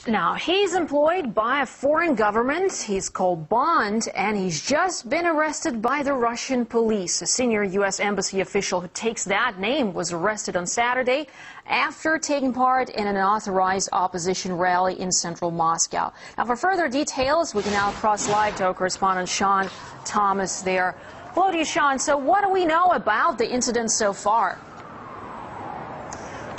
Now, he's employed by a foreign government. He's called Bond, and he's just been arrested by the Russian police. A senior U.S. embassy official who takes that name was arrested on Saturday after taking part in an unauthorized opposition rally in central Moscow. Now, for further details, we can now cross live to our correspondent Sean Thomas there. Hello to you, Sean. So what do we know about the incident so far?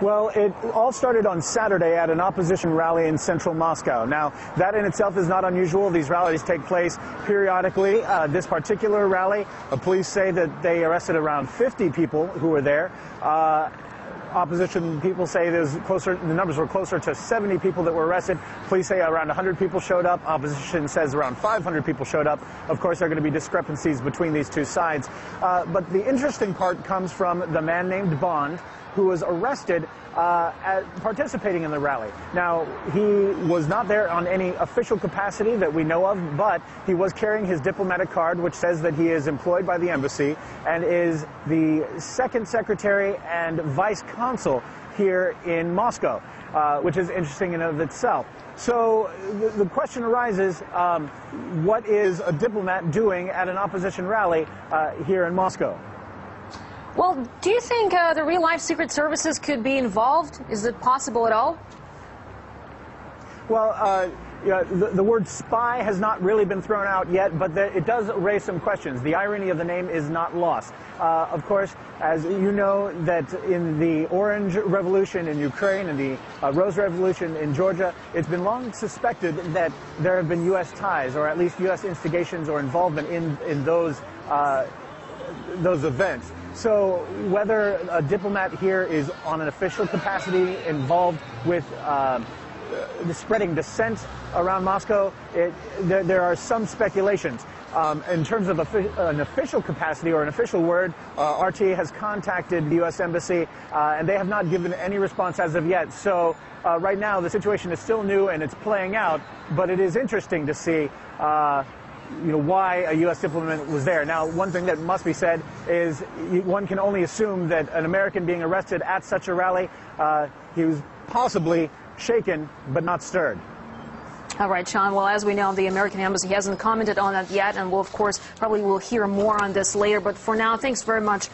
Well, it all started on Saturday at an opposition rally in central Moscow. Now, that in itself is not unusual. These rallies take place periodically. This particular rally, police say that they arrested around 50 people who were there. Opposition people say the numbers were closer to 70 people that were arrested. Police say around 100 people showed up. Opposition says around 500 people showed up. Of course, there are going to be discrepancies between these two sides. But the interesting part comes from the man named Bond, who was arrested participating in the rally. Now, he was not there on any official capacity that we know of, but he was carrying his diplomatic card, which says that he is employed by the embassy and is the second secretary and vice-consul here in Moscow, which is interesting in and of itself. So the question arises, what is a diplomat doing at an opposition rally here in Moscow? Well, do you think the real-life Secret Services could be involved? Is it possible at all? Well, the word spy has not really been thrown out yet, but it does raise some questions. The irony of the name is not lost. Of course, as you know, that in the Orange Revolution in Ukraine and the Rose Revolution in Georgia, it's been long suspected that there have been U.S. ties, or at least U.S. instigations or involvement in those events. So whether a diplomat here is on an official capacity involved with spreading dissent around Moscow, there are some speculations. In terms of an official capacity or an official word, RT has contacted the U.S. Embassy, and they have not given any response as of yet. So right now the situation is still new and it's playing out, but it is interesting to see why a U.S. diplomat was there. Now, one thing that must be said is one can only assume that an American being arrested at such a rally, he was possibly shaken but not stirred. All right, Sean. Well, as we know, the American Embassy hasn't commented on that yet, and we'll, of course, probably will hear more on this later. But for now, thanks very much